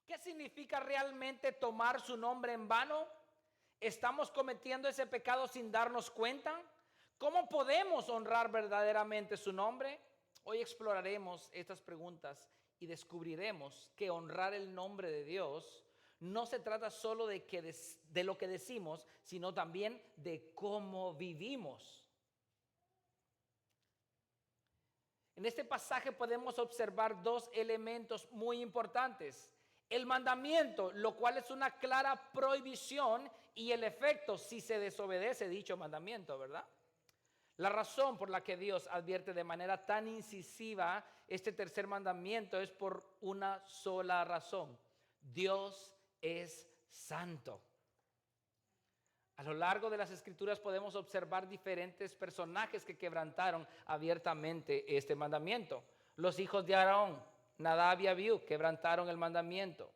¿Qué significa realmente tomar su nombre en vano? ¿Estamos cometiendo ese pecado sin darnos cuenta? ¿Cómo podemos honrar verdaderamente su nombre? Hoy exploraremos estas preguntas y descubriremos que honrar el nombre de Dios no se trata solo de lo que decimos, sino también de cómo vivimos. En este pasaje podemos observar dos elementos muy importantes. El mandamiento, lo cual es una clara prohibición, y el efecto si se desobedece dicho mandamiento, ¿verdad? La razón por la que Dios advierte de manera tan incisiva este tercer mandamiento es por una sola razón. Dios es santo. A lo largo de las Escrituras podemos observar diferentes personajes que quebrantaron abiertamente este mandamiento. Los hijos de Aarón, Nadab y Abiú, quebrantaron el mandamiento.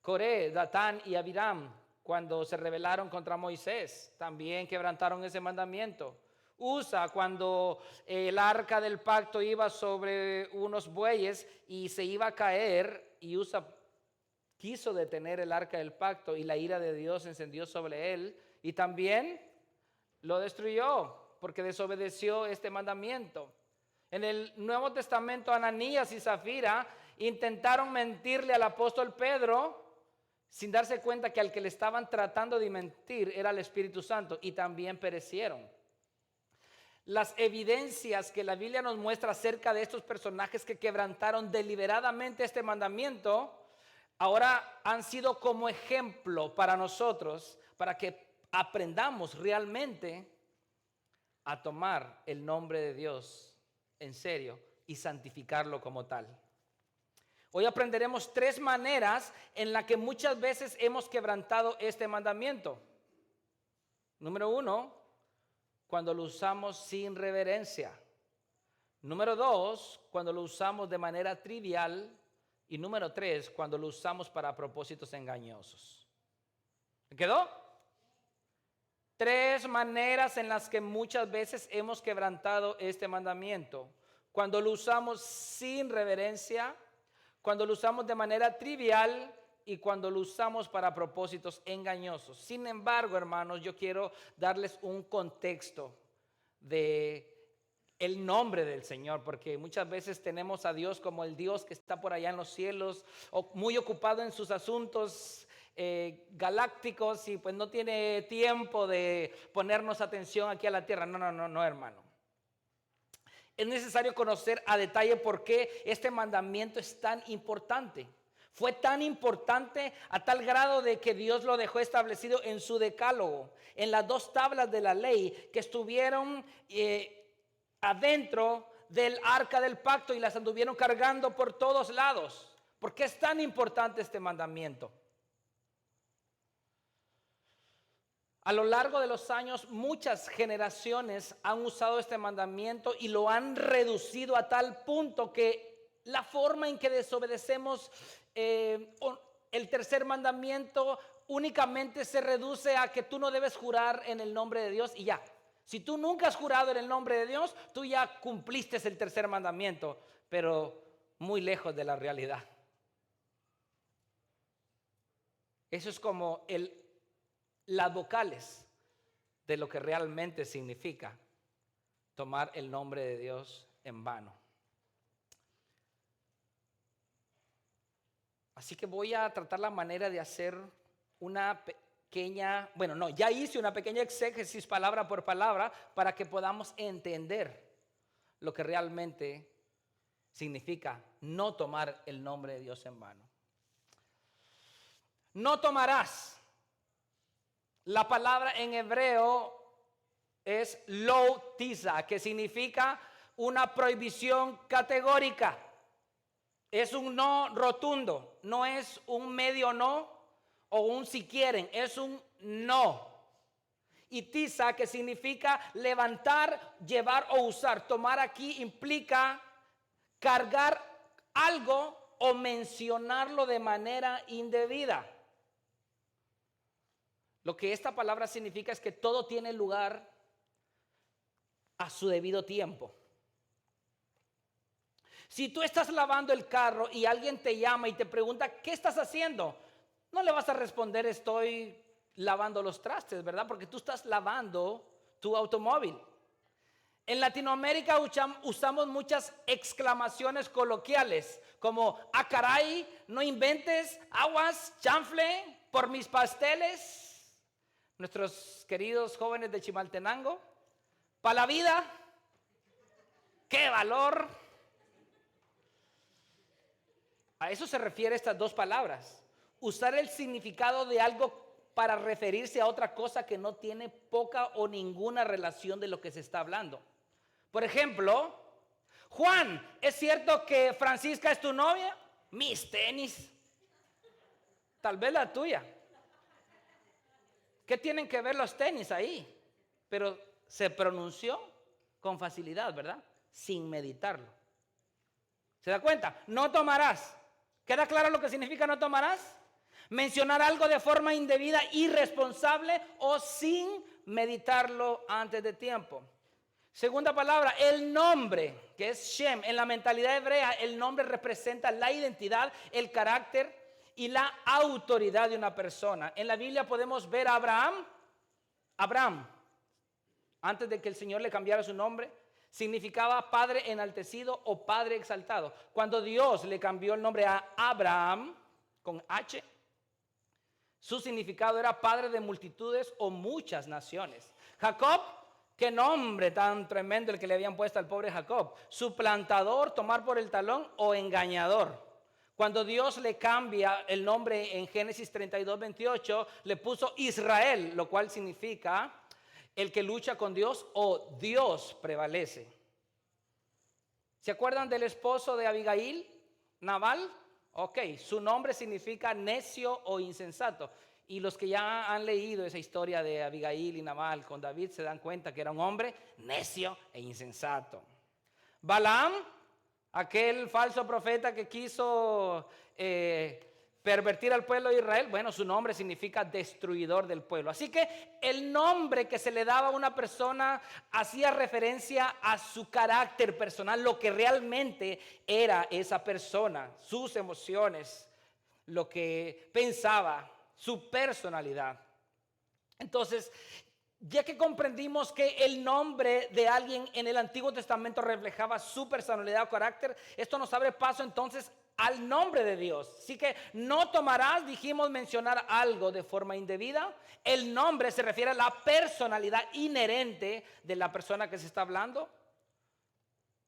Coré, Datán y Abiram, cuando se rebelaron contra Moisés, también quebrantaron ese mandamiento. Usa, cuando el arca del pacto iba sobre unos bueyes y se iba a caer, y Usa quiso detener el arca del pacto y la ira de Dios encendió sobre él y también lo destruyó porque desobedeció este mandamiento. En el Nuevo Testamento, Ananías y Zafira intentaron mentirle al apóstol Pedro sin darse cuenta que al que le estaban tratando de mentir era el Espíritu Santo, y también perecieron. Las evidencias que la Biblia nos muestra acerca de estos personajes que quebrantaron deliberadamente este mandamiento ahora han sido como ejemplo para nosotros, para que aprendamos realmente a tomar el nombre de Dios en serio y santificarlo como tal. Hoy aprenderemos 3 maneras en las que muchas veces hemos quebrantado este mandamiento. Número 1, cuando lo usamos sin reverencia. Número 2, cuando lo usamos de manera trivial. Y número 3, cuando lo usamos para propósitos engañosos. ¿Me quedó? 3 maneras en las que muchas veces hemos quebrantado este mandamiento. Cuando lo usamos sin reverencia, cuando lo usamos de manera trivial y cuando lo usamos para propósitos engañosos. Sin embargo, hermanos, yo quiero darles un contexto de el nombre del Señor, porque muchas veces tenemos a Dios como el Dios que está por allá en los cielos, o muy ocupado en sus asuntos galácticos, y pues no tiene tiempo de ponernos atención aquí a la tierra. No, hermano. Es necesario conocer a detalle por qué este mandamiento es tan importante. Fue tan importante a tal grado de que Dios lo dejó establecido en su decálogo, en las 2 tablas de la ley que estuvieron adentro del arca del pacto y las anduvieron cargando por todos lados. ¿Por qué es tan importante este mandamiento? A lo largo de los años, muchas generaciones han usado este mandamiento y lo han reducido a tal punto que la forma en que desobedecemos el tercer mandamiento únicamente se reduce a que tú no debes jurar en el nombre de Dios y ya. Si tú nunca has jurado en el nombre de Dios, tú ya cumpliste el tercer mandamiento, pero muy lejos de la realidad. Eso es como las vocales de lo que realmente significa tomar el nombre de Dios en vano. Así que voy a tratar la manera de hacer una pequeña, ya hice una pequeña exégesis palabra por palabra para que podamos entender lo que realmente significa no tomar el nombre de Dios en vano. No tomarás. La palabra en hebreo es lo tisa, que significa una prohibición categórica. Es un no rotundo, no es un medio no o un si quieren, es un no. Y tisa, que significa levantar, llevar o usar. Tomar aquí implica cargar algo o mencionarlo de manera indebida. Lo que esta palabra significa es que todo tiene lugar a su debido tiempo. Si tú estás lavando el carro y alguien te llama y te pregunta, ¿qué estás haciendo? No le vas a responder, estoy lavando los trastes, ¿verdad? Porque tú estás lavando tu automóvil. En Latinoamérica usamos muchas exclamaciones coloquiales como, ah, caray, no inventes, aguas, chanfle, por mis pasteles. Nuestros queridos jóvenes de Chimaltenango, pa' la vida, qué valor. A eso se refiere estas dos palabras. Usar el significado de algo para referirse a otra cosa que no tiene poca o ninguna relación de lo que se está hablando. Por ejemplo, Juan, ¿es cierto que Francisca es tu novia? Mis tenis. Tal vez la tuya. ¿Qué tienen que ver los tenis ahí? Pero se pronunció con facilidad, ¿verdad? Sin meditarlo. ¿Se da cuenta? No tomarás. ¿Queda claro lo que significa no tomarás? Mencionar algo de forma indebida, irresponsable o sin meditarlo antes de tiempo. Segunda palabra, el nombre, que es Shem. En la mentalidad hebrea, el nombre representa la identidad, el carácter y la autoridad de una persona. En la Biblia podemos ver a Abraham, antes de que el Señor le cambiara su nombre, significaba padre enaltecido o padre exaltado. Cuando Dios le cambió el nombre a Abraham, con H, su significado era padre de multitudes o muchas naciones. Jacob, qué nombre tan tremendo el que le habían puesto al pobre Jacob. Suplantador, tomar por el talón o engañador. Cuando Dios le cambia el nombre en Génesis 32:28, le puso Israel, lo cual significa el que lucha con Dios o Dios prevalece. ¿Se acuerdan del esposo de Abigail, Nabal? Ok, su nombre significa necio o insensato. Y los que ya han leído esa historia de Abigail y Nabal con David se dan cuenta que era un hombre necio e insensato. Balaam, aquel falso profeta que quiso pervertir al pueblo de Israel, bueno, su nombre significa destruidor del pueblo. Así que el nombre que se le daba a una persona hacía referencia a su carácter personal, lo que realmente era esa persona, sus emociones, lo que pensaba, su personalidad. Entonces, ya que comprendimos que el nombre de alguien en el Antiguo Testamento reflejaba su personalidad o carácter, esto nos abre paso entonces al nombre de Dios. Así que no tomarás, dijimos, mencionar algo de forma indebida. El nombre se refiere a la personalidad inherente de la persona que se está hablando.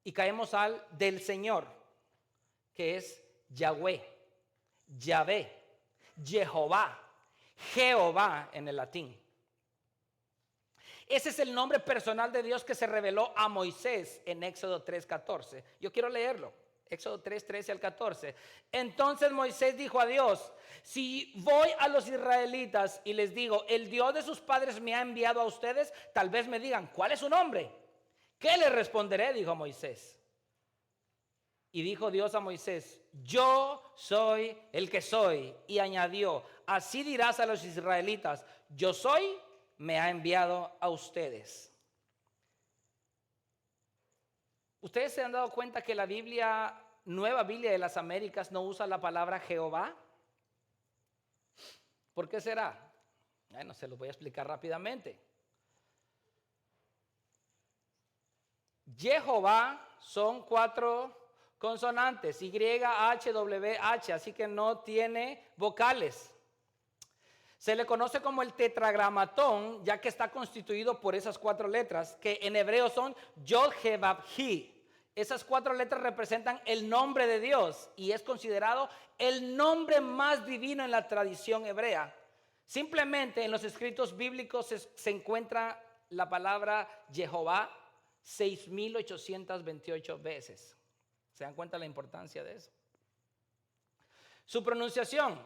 Y caemos al del Señor, que es Yahweh, Yahvé, Jehová, Jehová en el latín. Ese es el nombre personal de Dios que se reveló a Moisés en Éxodo 3:14. Yo quiero leerlo. Éxodo 3:13 al 14. Entonces Moisés dijo a Dios: si voy a los israelitas y les digo, el Dios de sus padres me ha enviado a ustedes, tal vez me digan, ¿cuál es su nombre? ¿Qué le responderé? Dijo Moisés. Y dijo Dios a Moisés: yo soy el que soy. Y añadió: así dirás a los israelitas, yo soy, me ha enviado a ustedes. ¿Ustedes se han dado cuenta que la Biblia, Nueva Biblia de las Américas, no usa la palabra Jehová? ¿Por qué será? Bueno, se los voy a explicar rápidamente. Jehová son 4 consonantes, Y, H, W, H, así que no tiene vocales. Se le conoce como el tetragramatón, ya que está constituido por esas 4 letras, que en hebreo son Yod, He, Vav, He. Esas 4 letras representan el nombre de Dios y es considerado el nombre más divino en la tradición hebrea. Simplemente en los escritos bíblicos se encuentra la palabra Jehová 6,828 veces. ¿Se dan cuenta la importancia de eso? Su pronunciación.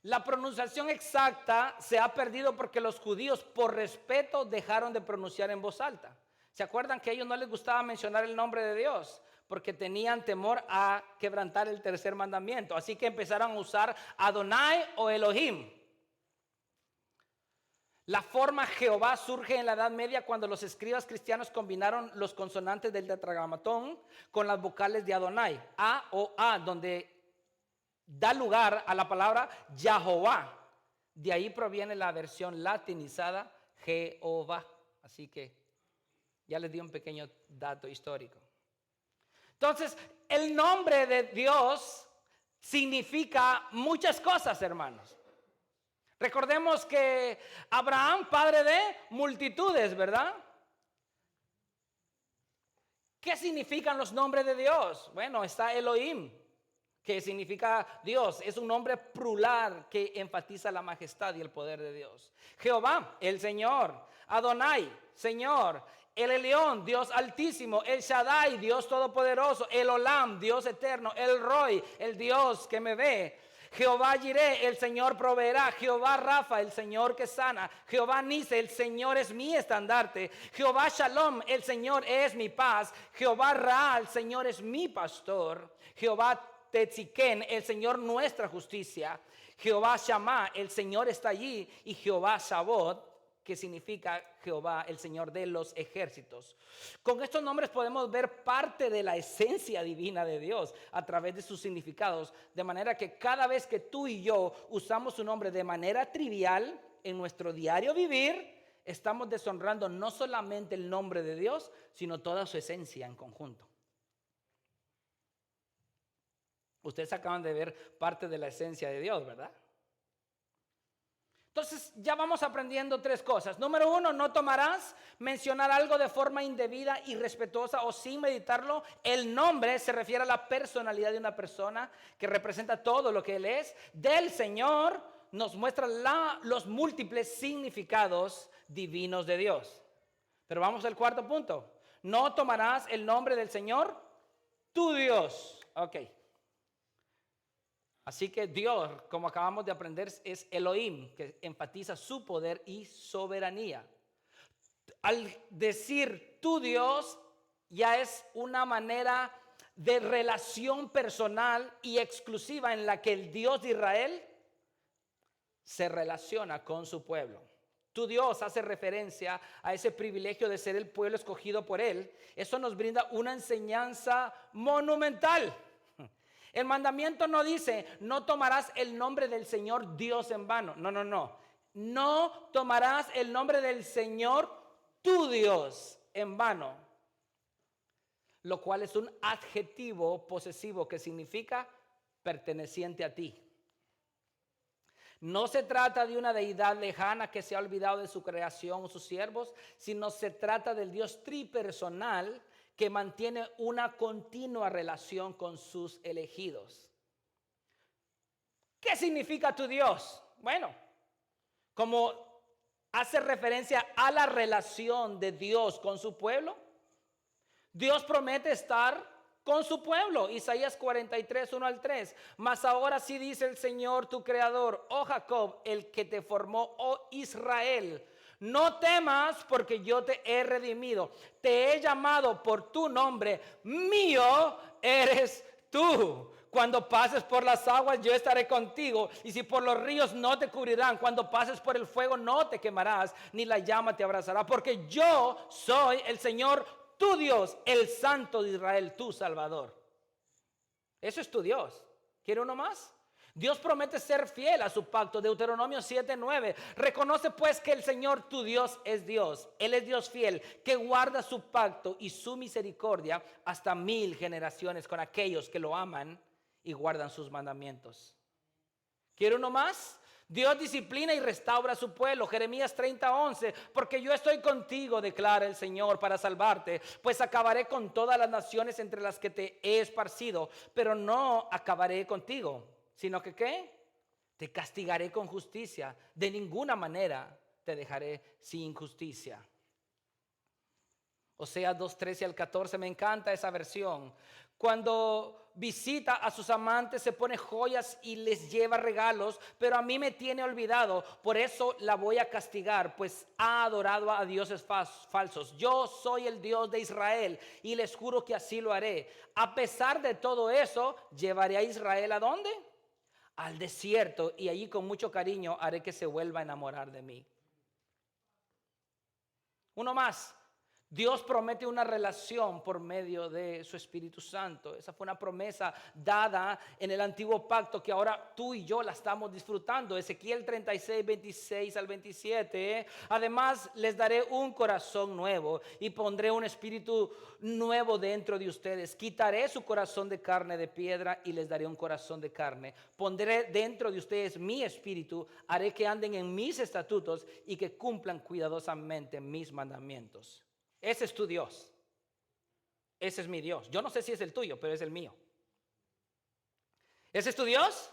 La pronunciación exacta se ha perdido porque los judíos, por respeto, dejaron de pronunciar en voz alta. ¿Se acuerdan que a ellos no les gustaba mencionar el nombre de Dios? Porque tenían temor a quebrantar el tercer mandamiento. Así que empezaron a usar Adonai o Elohim. La forma Jehová surge en la Edad Media cuando los escribas cristianos combinaron los consonantes del tetragramatón con las vocales de Adonai, A o A, donde da lugar a la palabra Yahová. De ahí proviene la versión latinizada Jehová. Así que ya les di un pequeño dato histórico. Entonces, el nombre de Dios significa muchas cosas, hermanos. Recordemos que Abraham, padre de multitudes, ¿verdad? ¿Qué significan los nombres de Dios? Bueno, está Elohim, que significa Dios. Es un nombre plural que enfatiza la majestad y el poder de Dios. Jehová, el Señor. Adonai, Señor. El Elión, Dios altísimo. El Shaddai, Dios todopoderoso. El Olam, Dios eterno. El Roy, el Dios que me ve. Jehová Jireh, el Señor proveerá. Jehová Rafa, el Señor que sana. Jehová Nise, el Señor es mi estandarte. Jehová Shalom, el Señor es mi paz. Jehová Ra, el Señor es mi pastor. Jehová Tetziken, el Señor nuestra justicia. Jehová Shammah, el Señor está allí. Y Jehová Sabot, que significa Jehová, el Señor de los ejércitos. Con estos nombres podemos ver parte de la esencia divina de Dios a través de sus significados, de manera que cada vez que tú y yo usamos su nombre de manera trivial en nuestro diario vivir, estamos deshonrando no solamente el nombre de Dios, sino toda su esencia en conjunto. Ustedes acaban de ver parte de la esencia de Dios, ¿verdad? Entonces ya vamos aprendiendo tres cosas. Número uno, no tomarás mencionar algo de forma indebida, irrespetuosa o sin meditarlo. El nombre se refiere a la personalidad de una persona que representa todo lo que Él es. Del Señor nos muestra los múltiples significados divinos de Dios. Pero vamos al cuarto punto. No tomarás el nombre del Señor, tu Dios. Ok. Así que Dios, como acabamos de aprender, es Elohim, que enfatiza su poder y soberanía. Al decir tu Dios, ya es una manera de relación personal y exclusiva en la que el Dios de Israel se relaciona con su pueblo. Tu Dios hace referencia a ese privilegio de ser el pueblo escogido por Él. Eso nos brinda una enseñanza monumental. El mandamiento no dice, no tomarás el nombre del Señor Dios en vano. No, no, no. No tomarás el nombre del Señor tu Dios en vano. Lo cual es un adjetivo posesivo que significa perteneciente a ti. No se trata de una deidad lejana que se ha olvidado de su creación o sus siervos, sino se trata del Dios tripersonal que mantiene una continua relación con sus elegidos. ¿Qué significa tu Dios? Bueno, como hace referencia a la relación de Dios con su pueblo, Dios promete estar con su pueblo. Isaías 43, 1 al 3. Mas ahora sí dice el Señor tu creador, oh Jacob, el que te formó, oh Israel. No temas porque yo te he redimido. Te he llamado por tu nombre. Mío eres tú. Cuando pases por las aguas yo estaré contigo. Y si por los ríos no te cubrirán. Cuando pases por el fuego no te quemarás. Ni la llama te abrazará. Porque yo soy el Señor tu Dios. El Santo de Israel, tu Salvador. Eso es tu Dios. ¿Quiere uno más? Dios promete ser fiel a su pacto. Deuteronomio 7:9. Reconoce pues que el Señor tu Dios es Dios. Él es Dios fiel, que guarda su pacto y su misericordia hasta 1000 generaciones con aquellos que lo aman y guardan sus mandamientos. ¿Quiere uno más? Dios disciplina y restaura a su pueblo. Jeremías 30:11. Porque yo estoy contigo, declara el Señor, para salvarte. Pues acabaré con todas las naciones entre las que te he esparcido. Pero no acabaré contigo, sino que ¿qué? Te castigaré con justicia. De ninguna manera te dejaré sin justicia. Oseas 2:13 al 14, me encanta esa versión. Cuando visita a sus amantes se pone joyas y les lleva regalos, pero a mí me tiene olvidado. Por eso la voy a castigar, pues ha adorado a dioses falsos. Yo soy el Dios de Israel y les juro que así lo haré. A pesar de todo eso, llevaré a Israel ¿a dónde? Al desierto, y allí con mucho cariño haré que se vuelva a enamorar de mí. Uno más. Dios promete una relación por medio de su Espíritu Santo. Esa fue una promesa dada en el antiguo pacto que ahora tú y yo la estamos disfrutando. Ezequiel 36, 26 al 27. Además, les daré un corazón nuevo y pondré un espíritu nuevo dentro de ustedes. Quitaré su corazón de carne de piedra y les daré un corazón de carne. Pondré dentro de ustedes mi espíritu. Haré que anden en mis estatutos y que cumplan cuidadosamente mis mandamientos. Ese es tu Dios. Ese es mi Dios. Yo no sé si es el tuyo, pero es el mío. ¿Ese es tu Dios?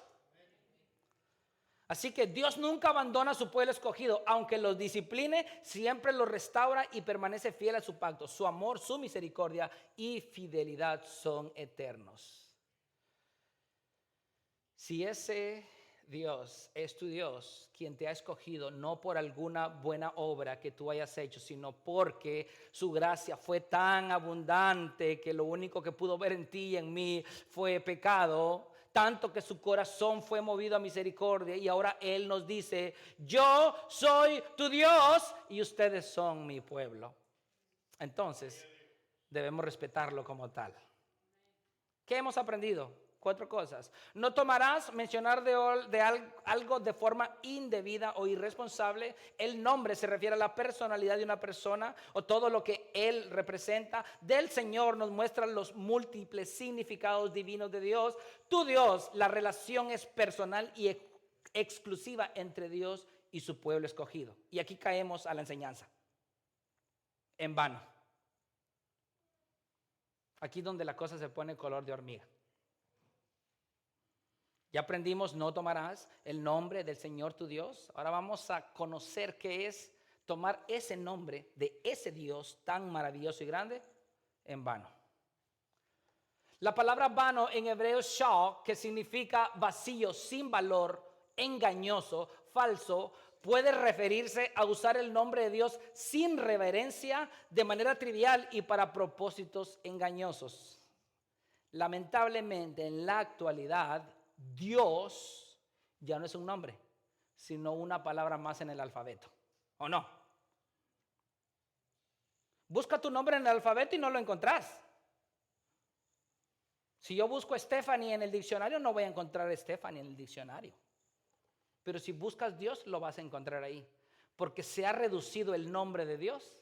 Así que Dios nunca abandona a su pueblo escogido. Aunque los discipline, siempre los restaura y permanece fiel a su pacto. Su amor, su misericordia y fidelidad son eternos. Si ese Dios es tu Dios, quien te ha escogido, no por alguna buena obra que tú hayas hecho, sino porque su gracia fue tan abundante que lo único que pudo ver en ti y en mí fue pecado, tanto que su corazón fue movido a misericordia, y ahora Él nos dice: yo soy tu Dios y ustedes son mi pueblo. Entonces debemos respetarlo como tal. ¿Qué hemos aprendido? 4 cosas. No tomarás mencionar algo de forma indebida o irresponsable. El nombre se refiere a la personalidad de una persona o todo lo que él representa. Del Señor nos muestra los múltiples significados divinos de Dios. Tu Dios, la relación es personal y exclusiva entre Dios y su pueblo escogido. Y aquí caemos a la enseñanza. En vano. Aquí donde la cosa se pone color de hormiga. Ya aprendimos: no tomarás el nombre del Señor tu Dios. Ahora vamos a conocer qué es tomar ese nombre de ese Dios tan maravilloso y grande en vano. La palabra vano en hebreo shah, que significa vacío, sin valor, engañoso, falso, puede referirse a usar el nombre de Dios sin reverencia, de manera trivial y para propósitos engañosos. Lamentablemente, en la actualidad, Dios ya no es un nombre, sino una palabra más en el alfabeto, ¿o no? Busca tu nombre en el alfabeto y no lo encontrás. Si yo busco Stephanie en el diccionario, no voy a encontrar Stephanie en el diccionario. Pero si buscas Dios, lo vas a encontrar ahí, porque se ha reducido el nombre de Dios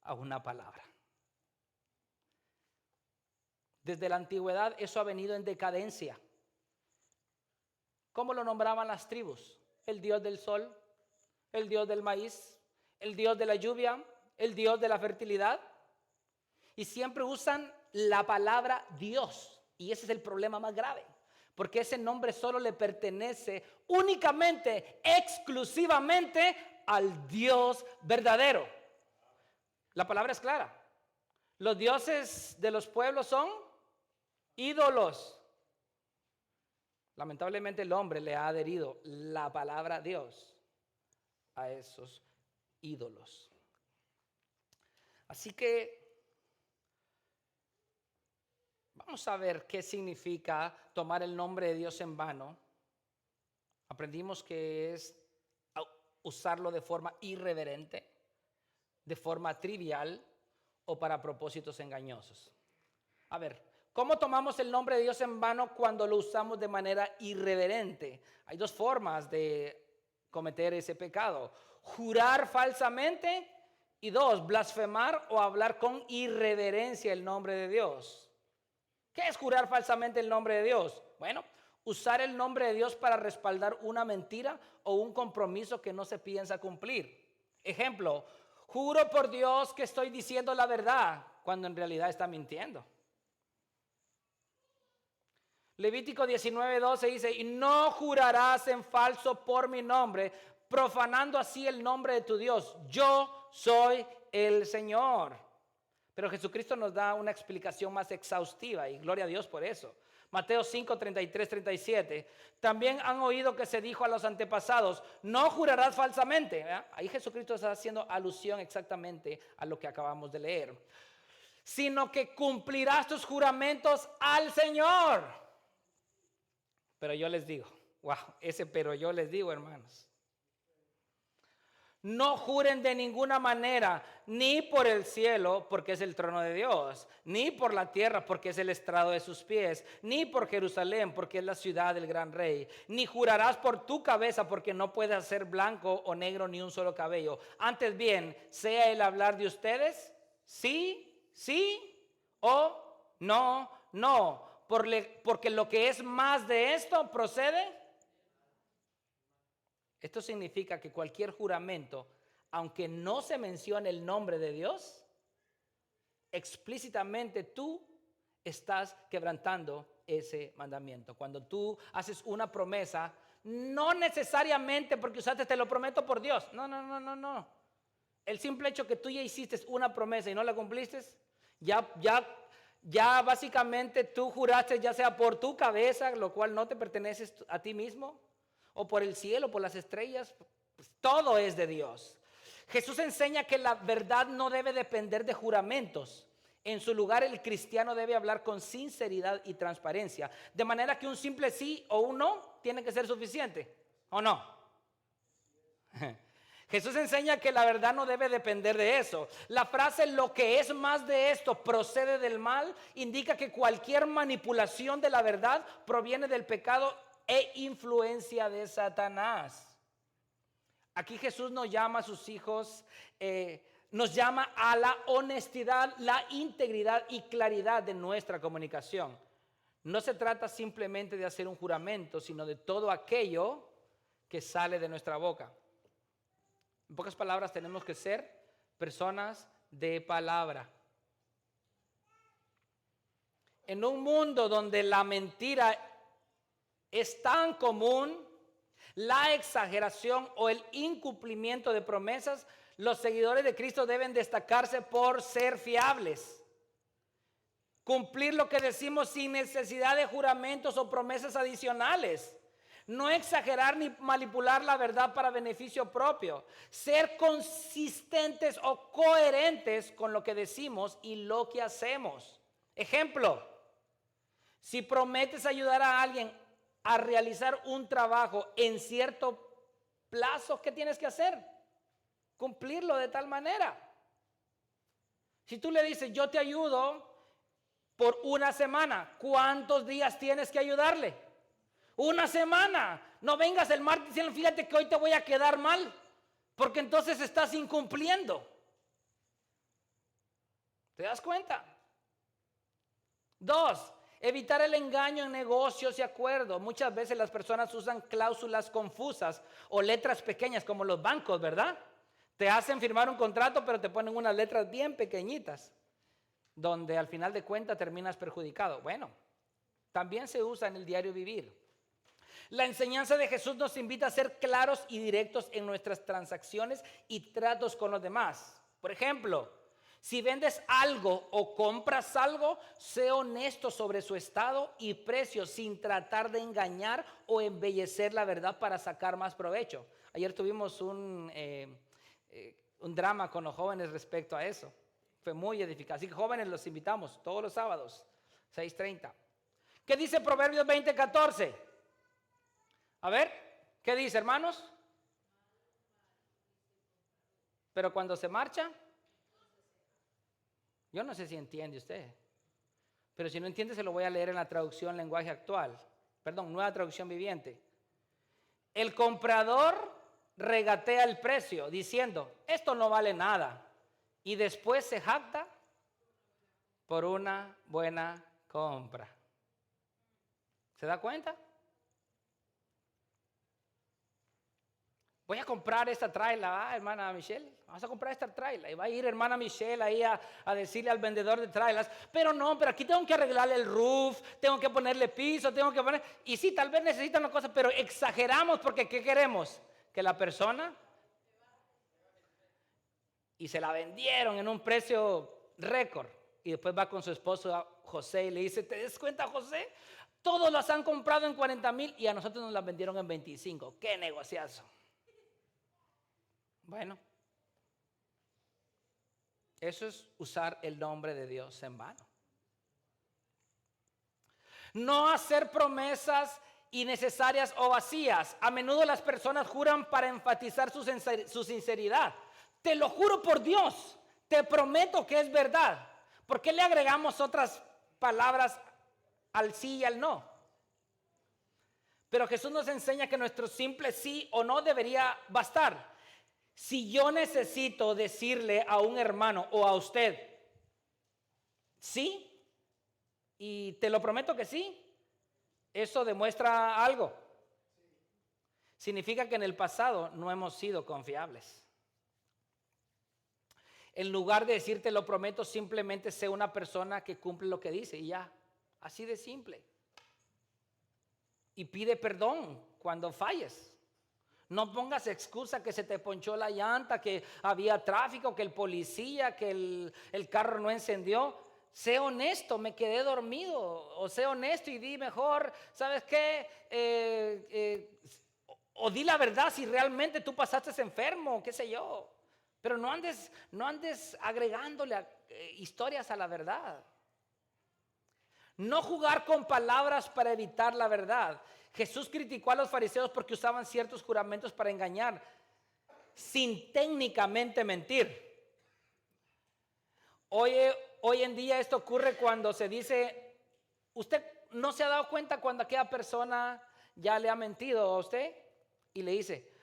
a una palabra. Desde la antigüedad eso ha venido en decadencia. ¿Cómo lo nombraban las tribus? El dios del sol, el dios del maíz, el dios de la lluvia, el dios de la fertilidad. Y siempre usan la palabra Dios. Y ese es el problema más grave. Porque ese nombre solo le pertenece únicamente, exclusivamente al Dios verdadero. La palabra es clara. Los dioses de los pueblos son ídolos. Lamentablemente el hombre le ha adherido la palabra Dios a esos ídolos. Así que vamos a ver qué significa tomar el nombre de Dios en vano. Aprendimos que es usarlo de forma irreverente, de forma trivial o para propósitos engañosos. A ver, ¿cómo tomamos el nombre de Dios en vano cuando lo usamos de manera irreverente? Hay 2 formas de cometer ese pecado: jurar falsamente, y 2, blasfemar o hablar con irreverencia el nombre de Dios. ¿Qué es jurar falsamente el nombre de Dios? Bueno, usar el nombre de Dios para respaldar una mentira o un compromiso que no se piensa cumplir. Ejemplo: juro por Dios que estoy diciendo la verdad, cuando en realidad está mintiendo. Levítico 19:12 dice: y no jurarás en falso por mi nombre, profanando así el nombre de tu Dios. Yo soy el Señor. Pero Jesucristo nos da una explicación más exhaustiva, y gloria a Dios por eso. Mateo 5, 33, 37. También han oído que se dijo a los antepasados: no jurarás falsamente. Ahí Jesucristo está haciendo alusión exactamente a lo que acabamos de leer. Sino que cumplirás tus juramentos al Señor. Pero yo les digo, wow, ese pero yo les digo, hermanos, No juren de ninguna manera, ni por el cielo, porque es el trono de Dios, ni por la tierra, porque es el estrado de sus pies, ni por Jerusalén, porque es la ciudad del gran rey. Ni jurarás por tu cabeza, porque no puedes ser blanco o negro ni un solo cabello. Antes bien, sea el hablar de ustedes, sí, sí, o no, no. Porque lo que es más de esto procede. Esto significa que cualquier juramento, aunque no se mencione el nombre de Dios, explícitamente tú estás quebrantando ese mandamiento. Cuando tú haces una promesa, no necesariamente porque usaste te lo prometo por Dios. No, no, no, no, no. El simple hecho que tú ya hiciste una promesa y no la cumpliste, ya básicamente tú juraste ya sea por tu cabeza, lo cual no te pertenece a ti mismo, o por el cielo, por las estrellas, pues todo es de Dios. Jesús enseña que la verdad no debe depender de juramentos. En su lugar, el cristiano debe hablar con sinceridad y transparencia, de manera que un simple sí o un no tiene que ser suficiente, ¿o no? Jesús enseña que la verdad no debe depender de eso. La frase lo que es más de esto procede del mal indica que cualquier manipulación de la verdad proviene del pecado e influencia de Satanás. Aquí Jesús nos llama a sus hijos, nos llama a la honestidad, la integridad y claridad de nuestra comunicación. No se trata simplemente de hacer un juramento, sino de todo aquello que sale de nuestra boca. En pocas palabras, tenemos que ser personas de palabra. En un mundo donde la mentira es tan común, la exageración o el incumplimiento de promesas, los seguidores de Cristo deben destacarse por ser fiables. Cumplir lo que decimos sin necesidad de juramentos o promesas adicionales. No exagerar ni manipular la verdad para beneficio propio. Ser consistentes o coherentes con lo que decimos y lo que hacemos. Ejemplo, si prometes ayudar a alguien a realizar un trabajo en cierto plazo, ¿qué tienes que hacer? Cumplirlo de tal manera. Si tú le dices, yo te ayudo por una semana, ¿cuántos días tienes que ayudarle? Una semana. No vengas el martes y fíjate que hoy te voy a quedar mal, porque entonces estás incumpliendo. ¿Te das cuenta? 2. Evitar el engaño en negocios y acuerdos. Muchas veces las personas usan cláusulas confusas o letras pequeñas como los bancos, ¿verdad? Te hacen firmar un contrato, pero te ponen unas letras bien pequeñitas, donde al final de cuentas terminas perjudicado. Bueno, también se usa en el diario vivir. La enseñanza de Jesús nos invita a ser claros y directos en nuestras transacciones y tratos con los demás. Por ejemplo, si vendes algo o compras algo, sé honesto sobre su estado y precio sin tratar de engañar o embellecer la verdad para sacar más provecho. Ayer tuvimos un drama con los jóvenes respecto a eso. Fue muy edificante. Así que jóvenes, los invitamos todos los sábados, 6:30. ¿Qué dice Proverbios 20:14? A ver, ¿qué dice, hermanos? Pero cuando se marcha, yo no sé si entiende usted, pero si no entiende se lo voy a leer en la traducción lenguaje actual, nueva traducción viviente. El comprador regatea el precio diciendo, esto no vale nada, y después se jacta por una buena compra. ¿Se da cuenta? Voy a comprar esta traila, hermana Michelle. Vamos a comprar esta traila. Y va a ir hermana Michelle ahí a decirle al vendedor de trailas, pero aquí tengo que arreglarle el roof, tengo que ponerle piso, y sí, tal vez necesitan una cosa, pero exageramos porque ¿qué queremos? Que la persona, y se la vendieron en un precio récord. Y después va con su esposo José y le dice, ¿te das cuenta, José? Todos las han comprado en 40,000 y a nosotros nos las vendieron en 25. ¡Qué negociazo! Bueno, eso es usar el nombre de Dios en vano. No hacer promesas innecesarias o vacías. A menudo las personas juran para enfatizar su sinceridad. Te lo juro por Dios, te prometo que es verdad. ¿Por qué le agregamos otras palabras al sí y al no? Pero Jesús nos enseña que nuestro simple sí o no debería bastar. Si yo necesito decirle a un hermano o a usted, sí, y te lo prometo que sí, eso demuestra algo. Significa que en el pasado no hemos sido confiables. En lugar de decirte lo prometo, simplemente sé una persona que cumple lo que dice y ya, así de simple. Y pide perdón cuando falles. No pongas excusa que se te ponchó la llanta, que había tráfico, que el policía, que el carro no encendió. Sé honesto, me quedé dormido. O sé honesto y di mejor, ¿sabes qué? O di la verdad si realmente tú pasaste enfermo, qué sé yo. Pero no andes agregándole historias a la verdad. No jugar con palabras para evitar la verdad. Jesús criticó a los fariseos porque usaban ciertos juramentos para engañar, sin técnicamente mentir. Hoy en día esto ocurre cuando se dice, usted no se ha dado cuenta cuando aquella persona ya le ha mentido a usted y le dice,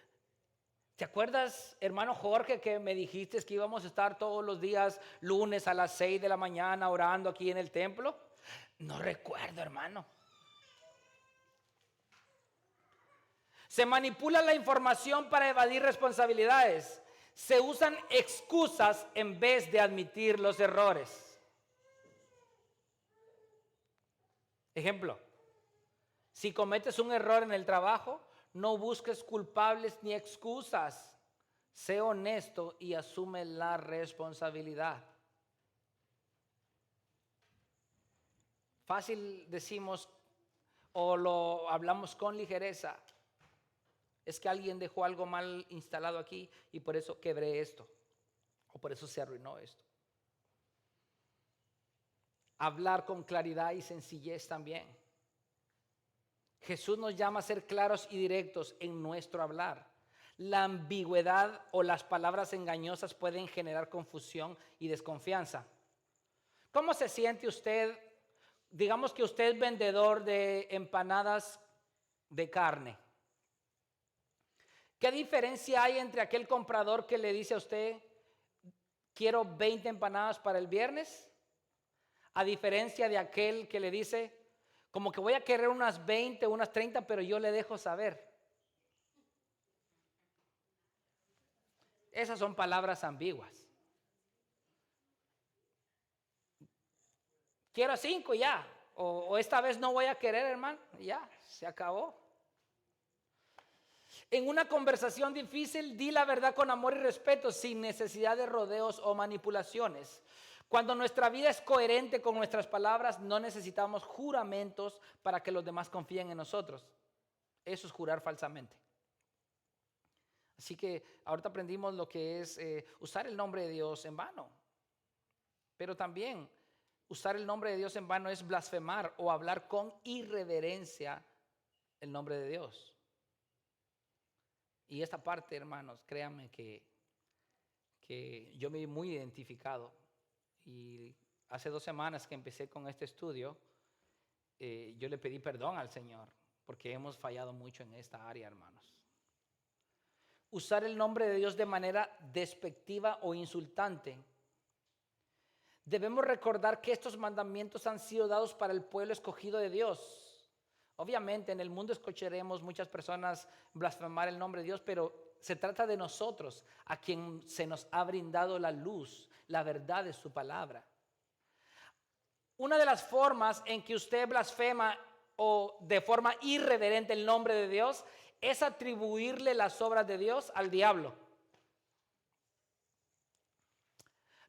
¿te acuerdas, hermano Jorge, que me dijiste que íbamos a estar todos los días lunes a las 6 de la mañana orando aquí en el templo? No recuerdo, hermano. Se manipula la información para evadir responsabilidades. Se usan excusas en vez de admitir los errores. Ejemplo, si cometes un error en el trabajo, no busques culpables ni excusas. Sé honesto y asume la responsabilidad. Fácil decimos o lo hablamos con ligereza. Es que alguien dejó algo mal instalado aquí y por eso quebré esto. O por eso se arruinó esto. Hablar con claridad y sencillez también. Jesús nos llama a ser claros y directos en nuestro hablar. La ambigüedad o las palabras engañosas pueden generar confusión y desconfianza. ¿Cómo se siente usted? Digamos que usted es vendedor de empanadas de carne. ¿Qué diferencia hay entre aquel comprador que le dice a usted, quiero 20 empanadas para el viernes? A diferencia de aquel que le dice, como que voy a querer unas 20, unas 30, pero yo le dejo saber. Esas son palabras ambiguas. Quiero 5 ya, o esta vez no voy a querer, hermano, ya, se acabó. En una conversación difícil, di la verdad con amor y respeto, sin necesidad de rodeos o manipulaciones. Cuando nuestra vida es coherente con nuestras palabras, no necesitamos juramentos para que los demás confíen en nosotros. Eso es jurar falsamente. Así que ahorita aprendimos lo que es usar el nombre de Dios en vano. Pero también usar el nombre de Dios en vano es blasfemar o hablar con irreverencia el nombre de Dios. Y esta parte, hermanos, créanme que yo me vi muy identificado. Y hace 2 semanas que empecé con este estudio, yo le pedí perdón al Señor porque hemos fallado mucho en esta área, hermanos. Usar el nombre de Dios de manera despectiva o insultante. Debemos recordar que estos mandamientos han sido dados para el pueblo escogido de Dios. Obviamente en el mundo escucharemos muchas personas blasfemar el nombre de Dios, pero se trata de nosotros, a quien se nos ha brindado la luz, la verdad de su palabra. Una de las formas en que usted blasfema o de forma irreverente el nombre de Dios es atribuirle las obras de Dios al diablo.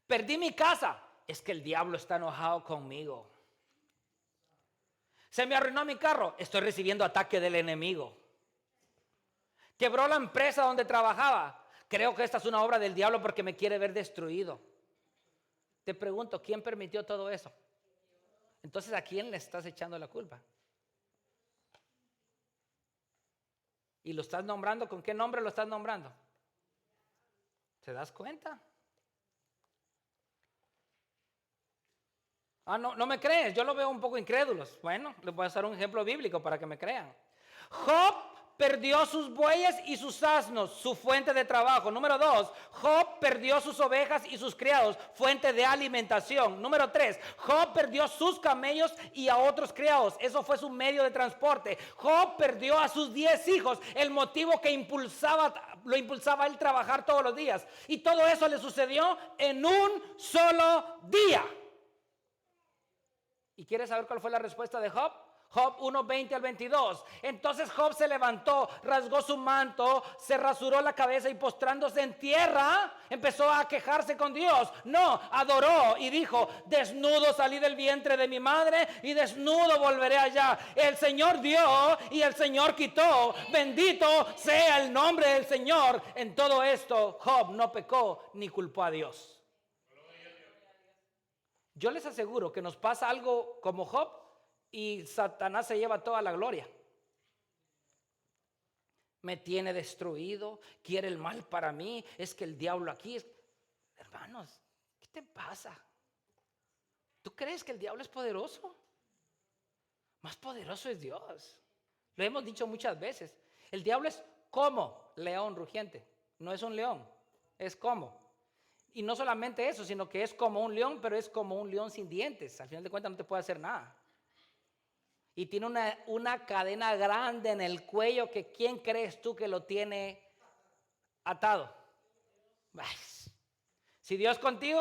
Perdí mi casa, es que el diablo está enojado conmigo. Se me arruinó mi carro, estoy recibiendo ataque del enemigo. Quebró la empresa donde trabajaba, creo que esta es una obra del diablo porque me quiere ver destruido. Te pregunto, ¿quién permitió todo eso? Entonces, ¿a quién le estás echando la culpa? Y lo estás nombrando, ¿con qué nombre lo estás nombrando? ¿Te das cuenta? No me crees, yo lo veo un poco incrédulos. Bueno, les voy a dar un ejemplo bíblico para que me crean. Job perdió sus bueyes y sus asnos, su fuente de trabajo. Número 2, Job perdió sus ovejas y sus criados, fuente de alimentación. Número 3, Job perdió sus camellos y a otros criados, eso fue su medio de transporte. Job perdió a sus 10 hijos, el motivo que lo impulsaba a él trabajar todos los días. Y todo eso le sucedió en un solo día. ¿Y quieres saber cuál fue la respuesta de Job? Job 1:20 al 22. Entonces Job se levantó, rasgó su manto, se rasuró la cabeza y postrándose en tierra, empezó a quejarse con Dios. No, adoró y dijo: desnudo salí del vientre de mi madre y desnudo volveré allá. El Señor dio y el Señor quitó. Bendito sea el nombre del Señor. En todo esto Job no pecó ni culpó a Dios. Yo les aseguro que nos pasa algo como Job y Satanás se lleva toda la gloria. Me tiene destruido, quiere el mal para mí, es que el diablo aquí es... Hermanos, ¿qué te pasa? ¿Tú crees que el diablo es poderoso? Más poderoso es Dios. Lo hemos dicho muchas veces. El diablo es como león rugiente. No es un león, es como. Y no solamente eso, sino que es como un león, pero es como un león sin dientes. Al final de cuentas no te puede hacer nada. Y tiene una cadena grande en el cuello que ¿quién crees tú que lo tiene atado? Si Dios contigo,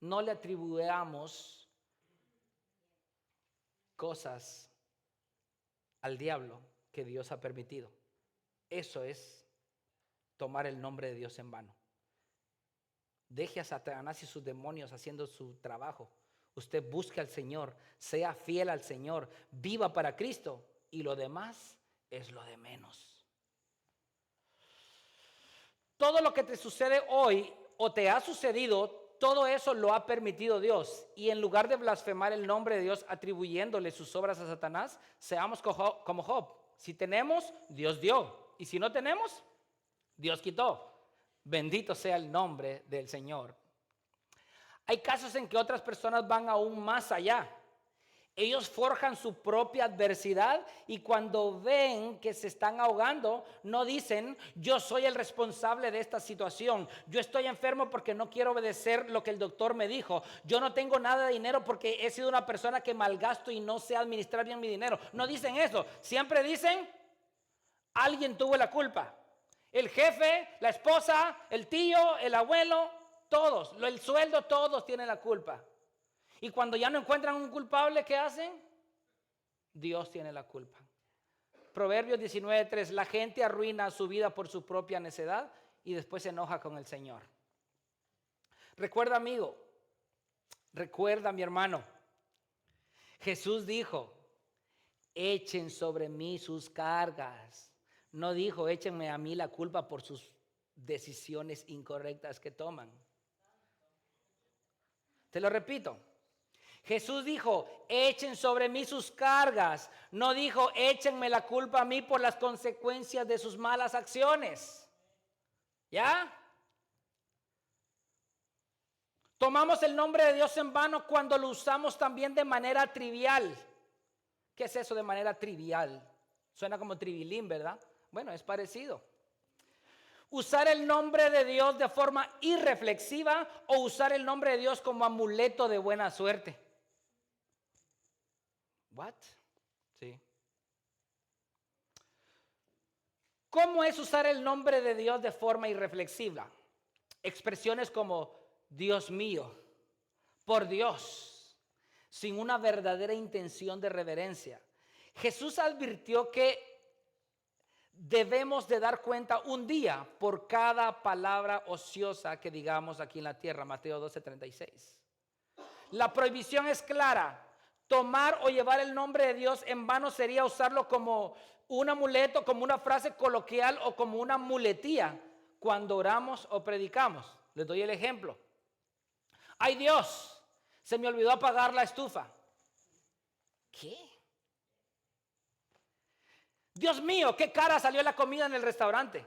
no le atribuyamos cosas al diablo que Dios ha permitido. Eso es tomar el nombre de Dios en vano. Deje a Satanás y sus demonios haciendo su trabajo. Usted busque al Señor, sea fiel al Señor, viva para Cristo y lo demás es lo de menos. Todo lo que te sucede hoy o te ha sucedido, todo eso lo ha permitido Dios. Y en lugar de blasfemar el nombre de Dios atribuyéndole sus obras a Satanás, seamos como Job. Si tenemos, Dios dio. Y si no tenemos, Dios quitó. Bendito sea el nombre del Señor. Hay casos en que otras personas van aún más allá. Ellos forjan su propia adversidad y cuando ven que se están ahogando, no dicen: yo soy el responsable de esta situación. Yo estoy enfermo porque no quiero obedecer lo que el doctor me dijo. Yo no tengo nada de dinero porque he sido una persona que malgasto y no sé administrar bien mi dinero. No dicen eso. Siempre dicen: alguien tuvo la culpa. El jefe, la esposa, el tío, el abuelo, todos, el sueldo, todos tienen la culpa. Y cuando ya no encuentran un culpable, ¿qué hacen? Dios tiene la culpa. Proverbios 19:3, la gente arruina su vida por su propia necedad y después se enoja con el Señor. Recuerda, amigo, recuerda, mi hermano, Jesús dijo: echen sobre mí sus cargas. No dijo: échenme a mí la culpa por sus decisiones incorrectas que toman. Te lo repito. Jesús dijo: echen sobre mí sus cargas. No dijo: échenme la culpa a mí por las consecuencias de sus malas acciones. ¿Ya? Tomamos el nombre de Dios en vano cuando lo usamos también de manera trivial. ¿Qué es eso de manera trivial? Suena como trivilín, ¿verdad? Bueno, es parecido. Usar el nombre de Dios de forma irreflexiva o usar el nombre de Dios como amuleto de buena suerte. ¿What? Sí. ¿Cómo es usar el nombre de Dios de forma irreflexiva? Expresiones como Dios mío, por Dios, sin una verdadera intención de reverencia. Jesús advirtió que debemos de dar cuenta un día por cada palabra ociosa que digamos aquí en la tierra. Mateo 12:36. La prohibición es clara. Tomar o llevar el nombre de Dios en vano sería usarlo como un amuleto, como una frase coloquial o como una muletía cuando oramos o predicamos. Les doy el ejemplo. Ay Dios, se me olvidó apagar la estufa. ¿Qué? Dios mío, qué cara salió la comida en el restaurante.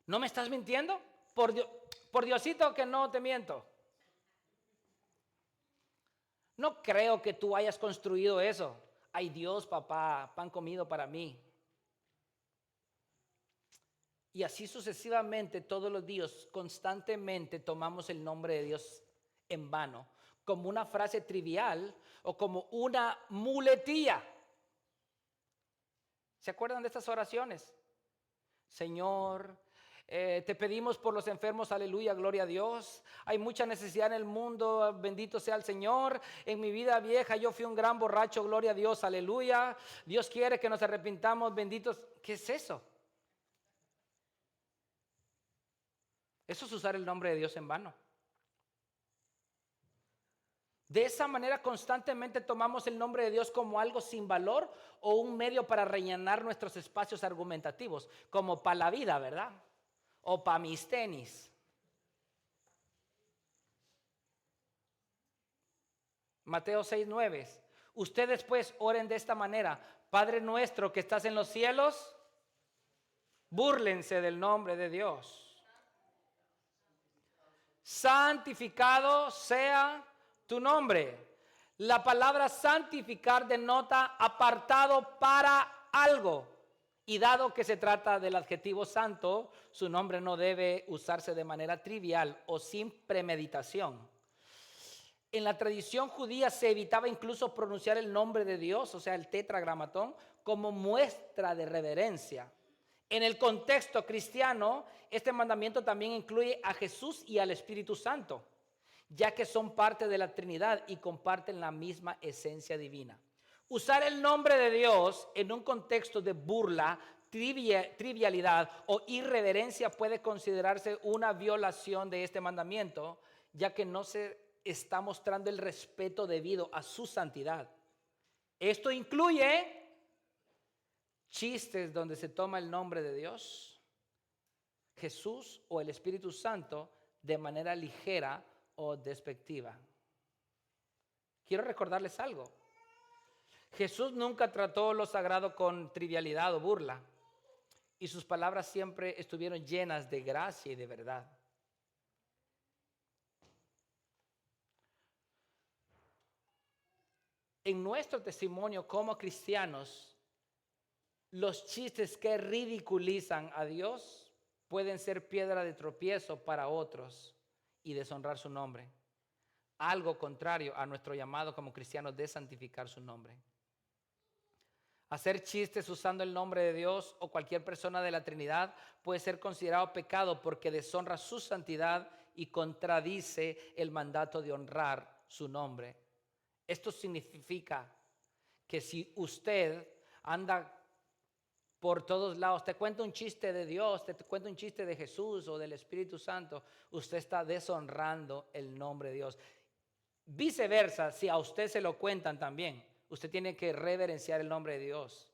¿No me estás mintiendo? Por Diosito que no te miento. No creo que tú hayas construido eso. Ay Dios, papá, pan comido para mí. Y así sucesivamente todos los días, constantemente tomamos el nombre de Dios en vano, como una frase trivial o como una muletilla. ¿Se acuerdan de estas oraciones? Señor, te pedimos por los enfermos, aleluya, gloria a Dios. Hay mucha necesidad en el mundo, bendito sea el Señor. En mi vida vieja yo fui un gran borracho, gloria a Dios, aleluya. Dios quiere que nos arrepintamos, benditos. ¿Qué es eso? Eso es usar el nombre de Dios en vano. De esa manera constantemente tomamos el nombre de Dios como algo sin valor o un medio para rellenar nuestros espacios argumentativos, como para la vida, ¿verdad? O para mis tenis. Mateo 6:9. Ustedes pues oren de esta manera: Padre nuestro que estás en los cielos, búrlense del nombre de Dios. Santificado sea tu nombre. La palabra santificar denota apartado para algo. Y dado que se trata del adjetivo santo, su nombre no debe usarse de manera trivial o sin premeditación. En la tradición judía se evitaba incluso pronunciar el nombre de Dios, o sea, el tetragramatón, como muestra de reverencia. En el contexto cristiano, este mandamiento también incluye a Jesús y al Espíritu Santo, ya que son parte de la Trinidad y comparten la misma esencia divina. Usar el nombre de Dios en un contexto de burla, trivialidad o irreverencia puede considerarse una violación de este mandamiento, ya que no se está mostrando el respeto debido a su santidad. Esto incluye chistes donde se toma el nombre de Dios, Jesús o el Espíritu Santo de manera ligera o despectiva. Quiero recordarles algo. Jesús nunca trató lo sagrado con trivialidad o burla, y sus palabras siempre estuvieron llenas de gracia y de verdad. En nuestro testimonio como cristianos, los chistes que ridiculizan a Dios pueden ser piedra de tropiezo para otros y deshonrar su nombre. Algo contrario a nuestro llamado como cristianos de santificar su nombre. Hacer chistes usando el nombre de Dios o cualquier persona de la Trinidad puede ser considerado pecado porque deshonra su santidad y contradice el mandato de honrar su nombre. Esto significa que si usted anda por todos lados, te cuenta un chiste de Dios, te cuenta un chiste de Jesús o del Espíritu Santo, usted está deshonrando el nombre de Dios. Viceversa, si a usted se lo cuentan también, usted tiene que reverenciar el nombre de Dios.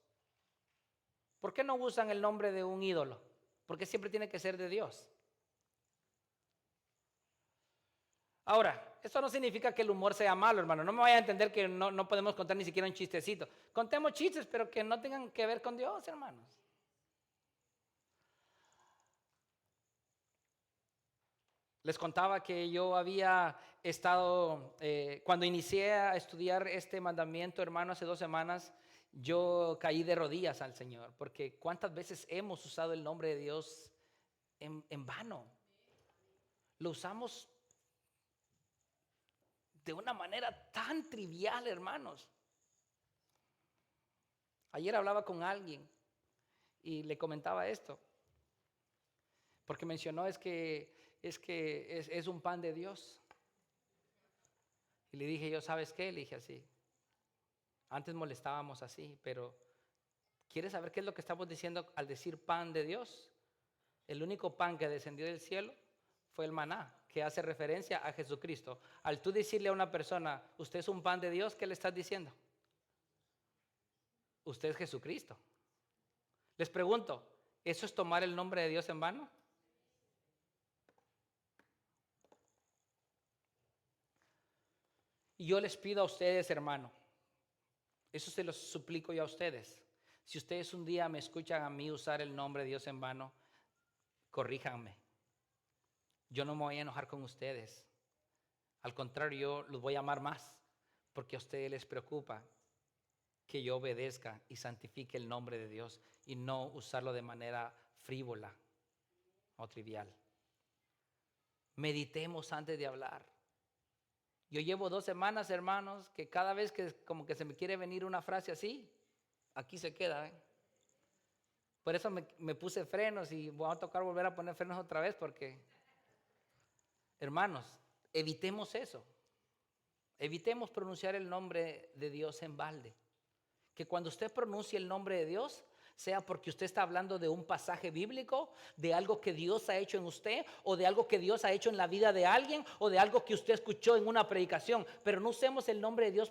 ¿Por qué no usan el nombre de un ídolo? Porque siempre tiene que ser de Dios. Ahora, esto no significa que el humor sea malo, hermano. No me vaya a entender que no podemos contar ni siquiera un chistecito. Contemos chistes, pero que no tengan que ver con Dios, hermanos. Les contaba que yo había estado, cuando inicié a estudiar este mandamiento, hermano, hace 2 semanas, yo caí de rodillas al Señor, porque cuántas veces hemos usado el nombre de Dios en vano. Lo usamos de una manera tan trivial, hermanos. Ayer hablaba con alguien y le comentaba esto, porque mencionó es un pan de Dios. Y le dije yo, ¿sabes qué? Le dije así. Antes molestábamos así, pero ¿quieres saber qué es lo que estamos diciendo al decir pan de Dios? El único pan que descendió del cielo fue el maná, que hace referencia a Jesucristo. Al tú decirle a una persona, usted es un pan de Dios, ¿qué le estás diciendo? Usted es Jesucristo. Les pregunto, ¿eso es tomar el nombre de Dios en vano? Y yo les pido a ustedes, hermano, Eso se los suplico yo a ustedes. Si ustedes un día me escuchan a mí usar el nombre de Dios en vano, corríjanme. Yo no me voy a enojar con ustedes. Al contrario, yo los voy a amar más, porque a ustedes les preocupa que yo obedezca y santifique el nombre de Dios y no usarlo de manera frívola o trivial. Meditemos antes de hablar. Yo llevo 2 semanas, hermanos, que cada vez que como que se me quiere venir una frase así, aquí se queda. Por eso me puse frenos y voy a tocar volver a poner frenos otra vez porque, hermanos, evitemos eso. Evitemos pronunciar el nombre de Dios en balde. Que cuando usted pronuncie el nombre de Dios, sea porque usted está hablando de un pasaje bíblico, de algo que Dios ha hecho en usted, o de algo que Dios ha hecho en la vida de alguien, o de algo que usted escuchó en una predicación. Pero no usemos el nombre de Dios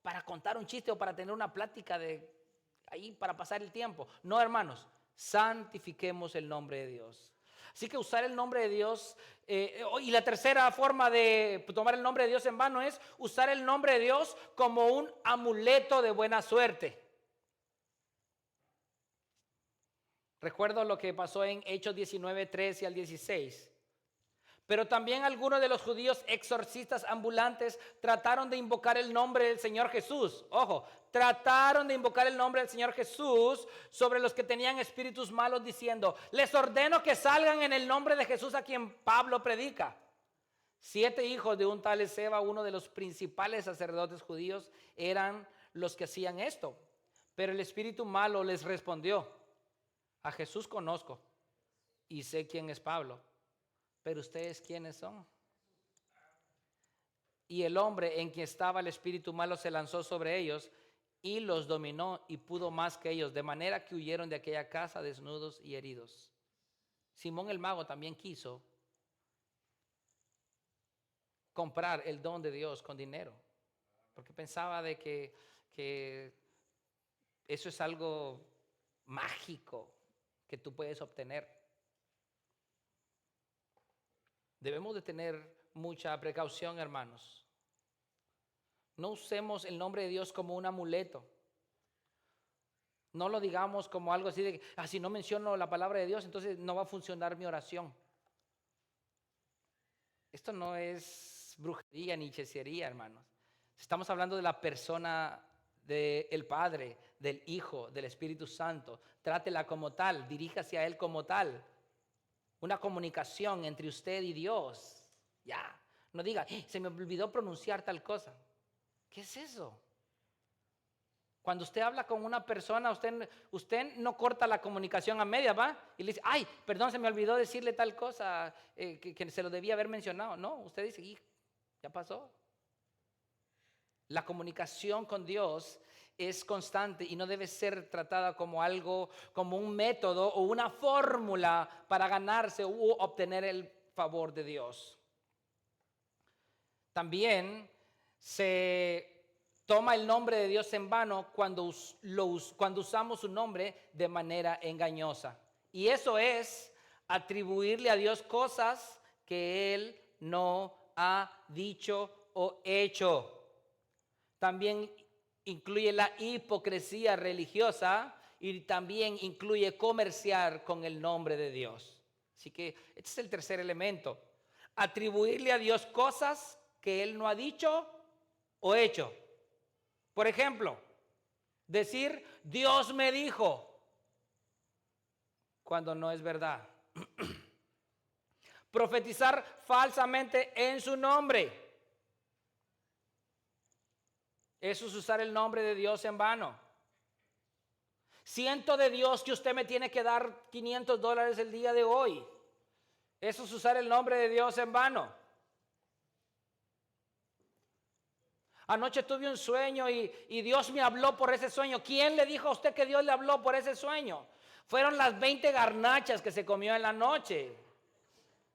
para contar un chiste o para tener una plática de ahí para pasar el tiempo. No, hermanos, santifiquemos el nombre de Dios. Así que usar el nombre de Dios, y la tercera forma de tomar el nombre de Dios en vano es usar el nombre de Dios como un amuleto de buena suerte. Recuerdo lo que pasó en Hechos 19, 13 al 16. Pero también algunos de los judíos exorcistas ambulantes trataron de invocar el nombre del Señor Jesús. Ojo, trataron de invocar el nombre del Señor Jesús sobre los que tenían espíritus malos diciendo: les ordeno que salgan en el nombre de Jesús a quien Pablo predica. 7 hijos de un tal Esceva, uno de los principales sacerdotes judíos, eran los que hacían esto. Pero el espíritu malo les respondió: a Jesús conozco y sé quién es Pablo, pero ustedes ¿quiénes son? Y el hombre en quien estaba el espíritu malo se lanzó sobre ellos y los dominó y pudo más que ellos, de manera que huyeron de aquella casa desnudos y heridos. Simón el mago también quiso comprar el don de Dios con dinero, porque pensaba de que eso es algo mágico que tú puedes obtener. Debemos de tener mucha precaución, hermanos. No usemos el nombre de Dios como un amuleto. No lo digamos como algo así de, si no menciono la palabra de Dios, entonces no va a funcionar mi oración. Esto no es brujería ni hechicería, hermanos. Estamos hablando de la persona del Padre, del Hijo, del Espíritu Santo. Trátela como tal, diríjase a Él como tal. Una comunicación entre usted y Dios. Ya, no diga, se me olvidó pronunciar tal cosa. ¿Qué es eso? Cuando usted habla con una persona, usted no corta la comunicación a media, ¿va? Y le dice, ay, perdón, se me olvidó decirle tal cosa que se lo debía haber mencionado. No, usted dice, ya pasó. La comunicación con Dios es constante y no debe ser tratada como algo, como un método o una fórmula para ganarse u obtener el favor de Dios. También se toma el nombre de Dios en vano cuando usamos su nombre de manera engañosa. Y eso es atribuirle a Dios cosas que Él no ha dicho o hecho. También incluye la hipocresía religiosa y también incluye comerciar con el nombre de Dios. Así que este es el tercer elemento. Atribuirle a Dios cosas que Él no ha dicho o hecho. Por ejemplo, decir Dios me dijo cuando no es verdad. Profetizar falsamente en su nombre. Eso es usar el nombre de Dios en vano. Siento de Dios que usted me tiene que dar $500 el día de hoy. Eso es usar el nombre de Dios en vano. Anoche tuve un sueño y Dios me habló por ese sueño. ¿Quién le dijo a usted que Dios le habló por ese sueño? Fueron las 20 garnachas que se comió en la noche.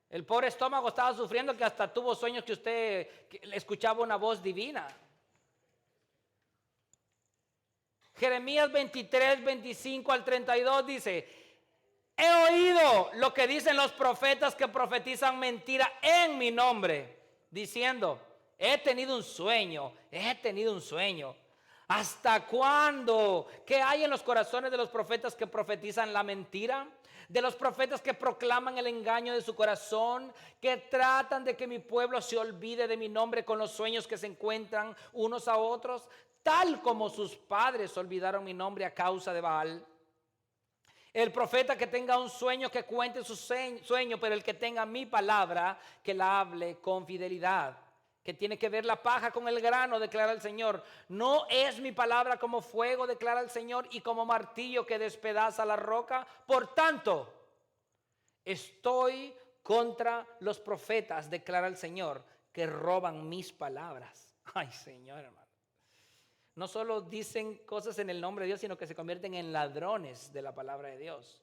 El pobre estómago estaba sufriendo que hasta tuvo sueños que usted escuchaba una voz divina. Jeremías 23, 25 al 32 dice: he oído lo que dicen los profetas que profetizan mentira en mi nombre, diciendo, he tenido un sueño. ¿Hasta cuándo? ¿Qué hay en los corazones de los profetas que profetizan la mentira? De los profetas que proclaman el engaño de su corazón, que tratan de que mi pueblo se olvide de mi nombre con los sueños que se encuentran unos a otros, tal como sus padres olvidaron mi nombre a causa de Baal. El profeta que tenga un sueño, que cuente su sueño, pero el que tenga mi palabra, que la hable con fidelidad. Que tiene que ver la paja con el grano, declara el Señor. No es mi palabra como fuego, declara el Señor, y como martillo que despedaza la roca. Por tanto, estoy contra los profetas, declara el Señor, que roban mis palabras. Ay, Señor, hermano. No solo dicen cosas en el nombre de Dios, sino que se convierten en ladrones de la palabra de Dios.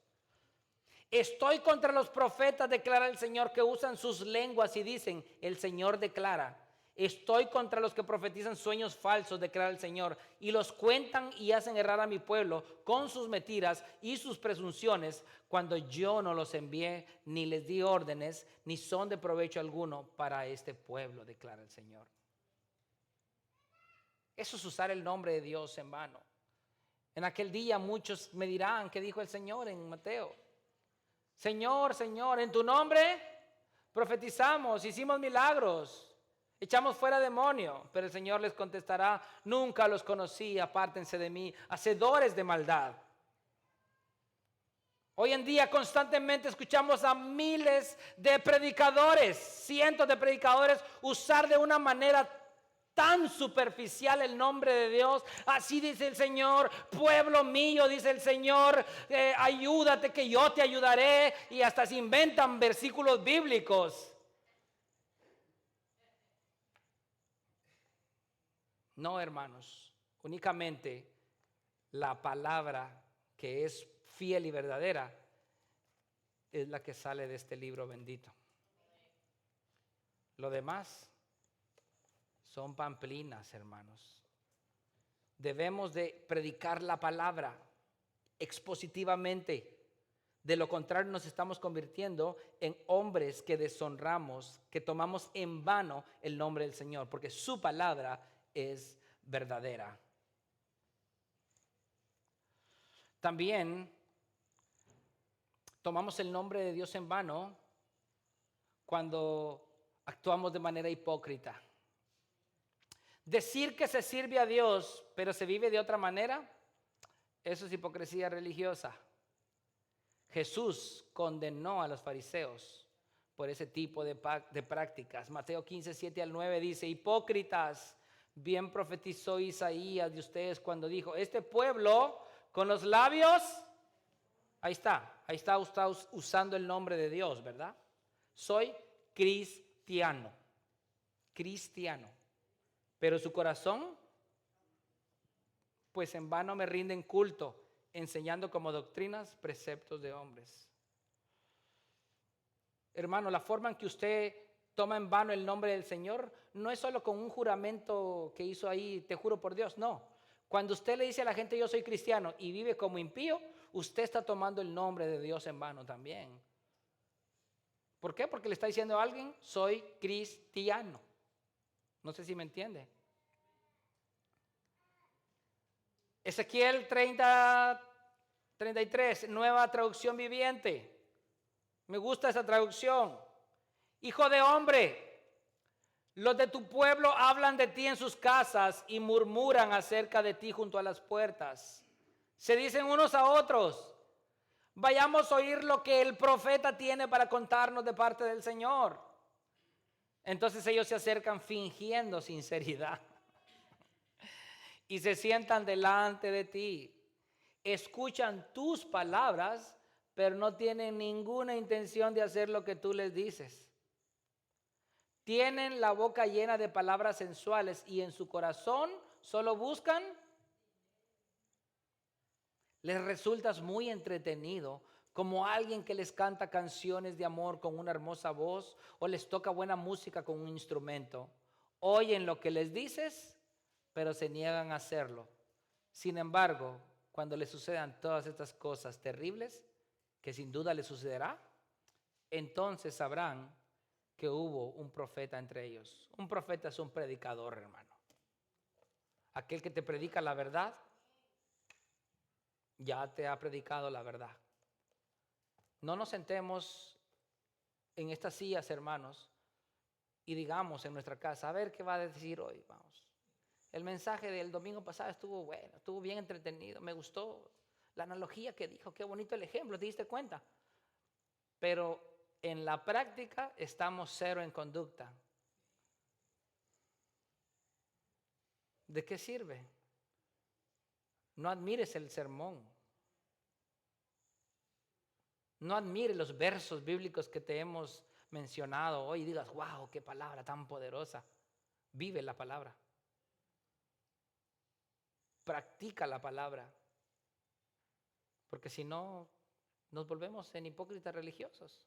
Estoy contra los profetas, declara el Señor, que usan sus lenguas y dicen, el Señor declara. Estoy contra los que profetizan sueños falsos, declara el Señor, y los cuentan y hacen errar a mi pueblo con sus mentiras y sus presunciones, cuando yo no los envié, ni les di órdenes, ni son de provecho alguno para este pueblo, declara el Señor. Eso es usar el nombre de Dios en vano. En aquel día muchos me dirán, ¿qué dijo el Señor en Mateo? Señor, Señor, en tu nombre profetizamos, hicimos milagros, echamos fuera demonios. Pero el Señor les contestará, nunca los conocí, apártense de mí, hacedores de maldad. Hoy en día constantemente escuchamos a miles de predicadores, cientos de predicadores usar de una manera tan superficial el nombre de Dios. Así dice el Señor, pueblo mío, dice el Señor, ayúdate que yo te ayudaré. Y hasta se inventan versículos bíblicos. No, hermanos, únicamente la palabra que es fiel y verdadera es la que sale de este libro bendito. Lo demás son pamplinas, hermanos. Debemos de predicar la palabra expositivamente. De lo contrario nos estamos convirtiendo en hombres que deshonramos, que tomamos en vano el nombre del Señor, porque su palabra es verdadera. También tomamos el nombre de Dios en vano cuando actuamos de manera hipócrita. Decir que se sirve a Dios, pero se vive de otra manera, eso es hipocresía religiosa. Jesús condenó a los fariseos por ese tipo de prácticas. Mateo 15, 7 al 9 dice, hipócritas, bien profetizó Isaías de ustedes cuando dijo, este pueblo con los labios, ahí está usando el nombre de Dios, ¿verdad? Soy cristiano, pero su corazón, pues en vano me rinden culto, enseñando como doctrinas preceptos de hombres. Hermano, la forma en que usted toma en vano el nombre del Señor no es solo con un juramento que hizo ahí, te juro por Dios, no. Cuando usted le dice a la gente yo soy cristiano y vive como impío, usted está tomando el nombre de Dios en vano también. ¿Por qué? Porque le está diciendo a alguien soy cristiano. No sé si me entiende. Ezequiel 33, nueva traducción viviente. Me gusta esa traducción. Hijo de hombre, los de tu pueblo hablan de ti en sus casas y murmuran acerca de ti junto a las puertas. Se dicen unos a otros, vayamos a oír lo que el profeta tiene para contarnos de parte del Señor. Entonces ellos se acercan fingiendo sinceridad y se sientan delante de ti. Escuchan tus palabras, pero no tienen ninguna intención de hacer lo que tú les dices. Tienen la boca llena de palabras sensuales y en su corazón solo buscan. Les resultas muy entretenido, como alguien que les canta canciones de amor con una hermosa voz o les toca buena música con un instrumento. Oyen lo que les dices, pero se niegan a hacerlo. Sin embargo, cuando les sucedan todas estas cosas terribles, que sin duda les sucederá, entonces sabrán que hubo un profeta entre ellos. Un profeta es un predicador, hermano. Aquel que te predica la verdad, ya te ha predicado la verdad. No nos sentemos en estas sillas, hermanos, y digamos en nuestra casa, a ver qué va a decir hoy. Vamos. El mensaje del domingo pasado estuvo bueno, estuvo bien entretenido, me gustó la analogía que dijo, qué bonito el ejemplo, ¿te diste cuenta? Pero en la práctica estamos cero en conducta. ¿De qué sirve? No admires el sermón. No admires los versos bíblicos que te hemos mencionado hoy y digas, wow, qué palabra tan poderosa. Vive la palabra. Practica la palabra. Porque si no, nos volvemos en hipócritas religiosos.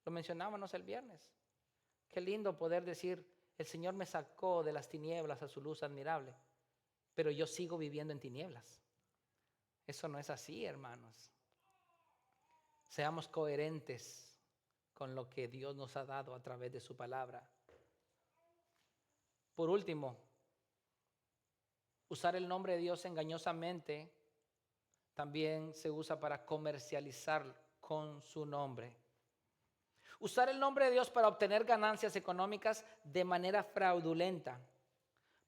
Lo mencionábamos el viernes. Qué lindo poder decir, el Señor me sacó de las tinieblas a su luz admirable, pero yo sigo viviendo en tinieblas. Eso no es así, hermanos. Seamos coherentes con lo que Dios nos ha dado a través de su palabra. Por último, usar el nombre de Dios engañosamente también se usa para comercializar con su nombre. Usar el nombre de Dios para obtener ganancias económicas de manera fraudulenta.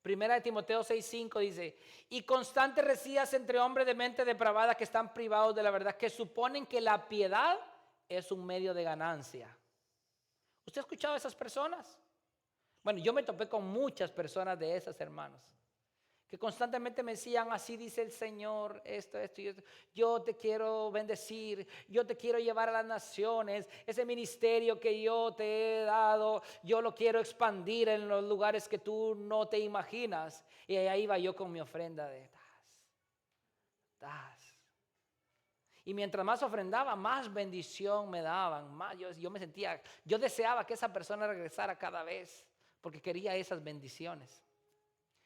Primera de Timoteo 6:5 dice, y constante residas entre hombres de mente depravada que están privados de la verdad, que suponen que la piedad es un medio de ganancia. ¿Usted ha escuchado a esas personas? Bueno, yo me topé con muchas personas de esas, hermanos, que constantemente me decían, así dice el Señor, esto y esto. Yo te quiero bendecir, yo te quiero llevar a las naciones, ese ministerio que yo te he dado, yo lo quiero expandir en los lugares que tú no te imaginas. Y ahí iba yo con mi ofrenda de das. Y mientras más ofrendaba, más bendición me daban. Más yo me sentía, yo deseaba que esa persona regresara cada vez, porque quería esas bendiciones.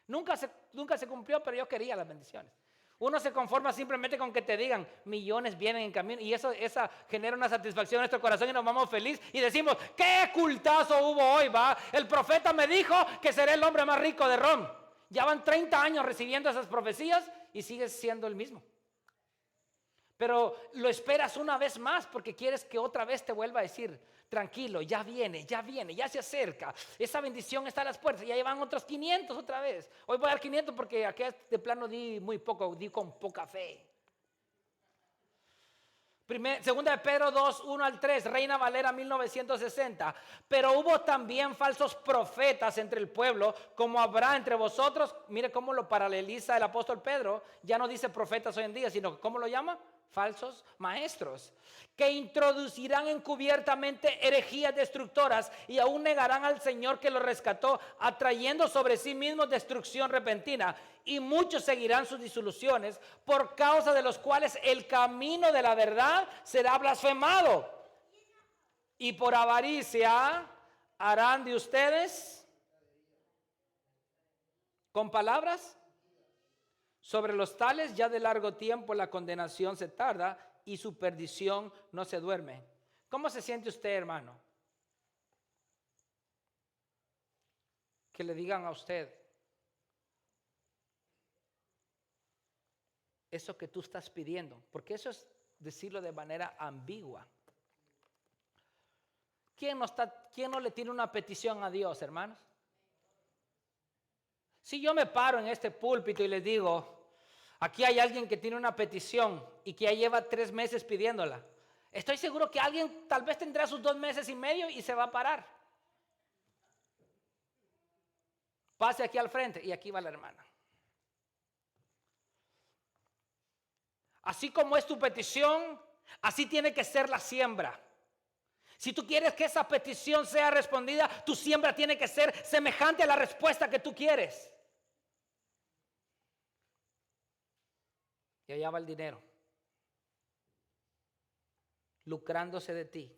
Nunca se cumplió, pero yo quería las bendiciones. Uno se conforma simplemente con que te digan, millones vienen en camino, y eso genera una satisfacción en nuestro corazón y nos vamos felices y decimos, qué cultazo hubo hoy, va. El profeta me dijo que seré el hombre más rico de Rom. Ya van 30 años recibiendo esas profecías y sigues siendo el mismo. Pero lo esperas una vez más porque quieres que otra vez te vuelva a decir, tranquilo, ya viene, ya se acerca. Esa bendición está a las puertas, ya llevan otros 500 otra vez. Hoy voy a dar 500 porque aquí de plano di muy poco, di con poca fe. Segunda de Pedro 2, 1 al 3, Reina Valera 1960. Pero hubo también falsos profetas entre el pueblo, como habrá entre vosotros. Mire cómo lo paraleliza el apóstol Pedro. Ya no dice profetas hoy en día, sino ¿cómo lo llama? Falsos maestros, que introducirán encubiertamente herejías destructoras y aún negarán al Señor que los rescató, atrayendo sobre sí mismos destrucción repentina. Y muchos seguirán sus disoluciones, por causa de los cuales el camino de la verdad será blasfemado. Y por avaricia harán de ustedes con palabras. Sobre los tales ya de largo tiempo la condenación se tarda y su perdición no se duerme. ¿Cómo se siente usted, hermano? Que le digan a usted eso que tú estás pidiendo, porque eso es decirlo de manera ambigua. ¿Quién no le tiene una petición a Dios, hermanos? Si yo me paro en este púlpito y les digo, aquí hay alguien que tiene una petición y que ya lleva 3 meses pidiéndola, estoy seguro que alguien tal vez tendrá sus 2 meses y medio y se va a parar. Pase aquí al frente y aquí va la hermana. Así como es tu petición, así tiene que ser la siembra. Si tú quieres que esa petición sea respondida, tu siembra tiene que ser semejante a la respuesta que tú quieres. Y allá va el dinero, lucrándose de ti.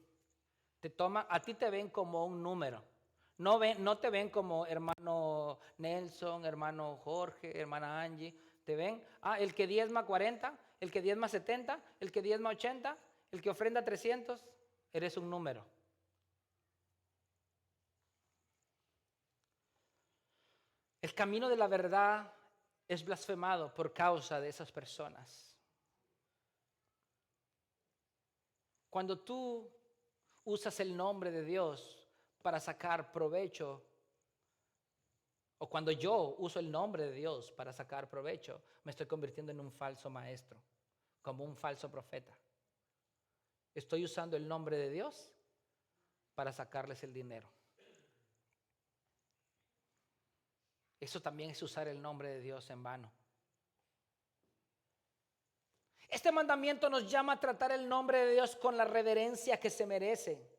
A ti te ven como un número. No te ven como hermano Nelson, hermano Jorge, hermana Angie. Te ven, el que diezma 40, el que diezma 70, el que diezma 80, el que ofrenda 300. Eres un número. El camino de la verdad es blasfemado por causa de esas personas. Cuando tú usas el nombre de Dios para sacar provecho, o cuando yo uso el nombre de Dios para sacar provecho, me estoy convirtiendo en un falso maestro, como un falso profeta. Estoy usando el nombre de Dios para sacarles el dinero. Eso también es usar el nombre de Dios en vano. Este mandamiento nos llama a tratar el nombre de Dios con la reverencia que se merece.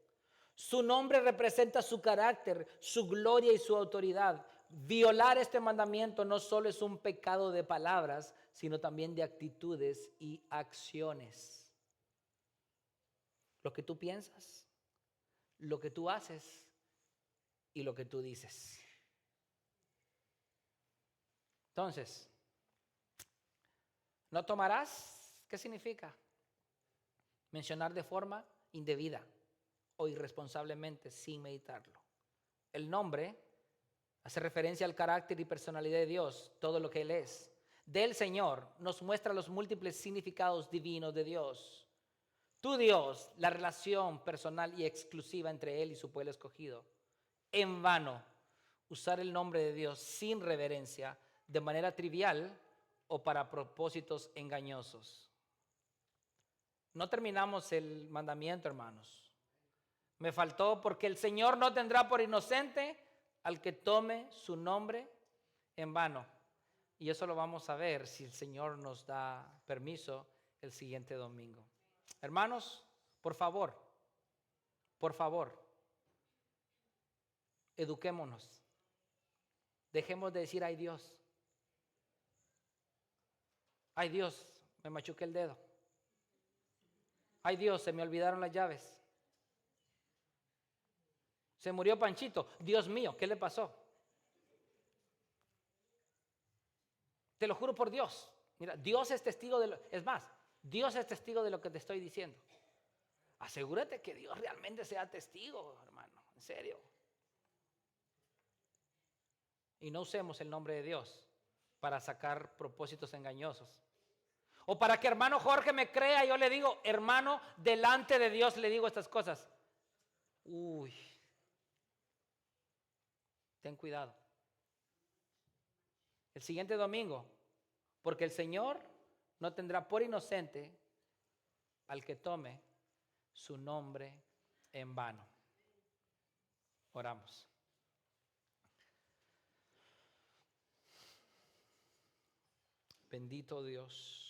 Su nombre representa su carácter, su gloria y su autoridad. Violar este mandamiento no solo es un pecado de palabras, sino también de actitudes y acciones. Lo que tú piensas, lo que tú haces y lo que tú dices. Entonces, no tomarás, ¿qué significa? Mencionar de forma indebida o irresponsablemente sin meditarlo. El nombre hace referencia al carácter y personalidad de Dios, todo lo que Él es. Del Señor nos muestra los múltiples significados divinos de Dios. Tu Dios, la relación personal y exclusiva entre Él y su pueblo escogido. En vano, usar el nombre de Dios sin reverencia, de manera trivial o para propósitos engañosos. No terminamos el mandamiento, hermanos. Me faltó, porque el Señor no tendrá por inocente al que tome su nombre en vano. Y eso lo vamos a ver si el Señor nos da permiso el siguiente domingo. Hermanos, por favor, eduquémonos. Dejemos de decir, ay Dios, ay Dios, me machuqué el dedo. Ay Dios, se me olvidaron las llaves. Se murió Panchito. Dios mío, ¿qué le pasó? Te lo juro por Dios. Mira, Dios es testigo de lo, es más, Dios es testigo de lo que te estoy diciendo. Asegúrate que Dios realmente sea testigo, hermano, en serio. Y no usemos el nombre de Dios para sacar propósitos engañosos. O para que hermano Jorge me crea, yo le digo, hermano, delante de Dios le digo estas cosas. Uy, ten cuidado. El siguiente domingo, porque el Señor no tendrá por inocente al que tome su nombre en vano. Oramos. Bendito Dios.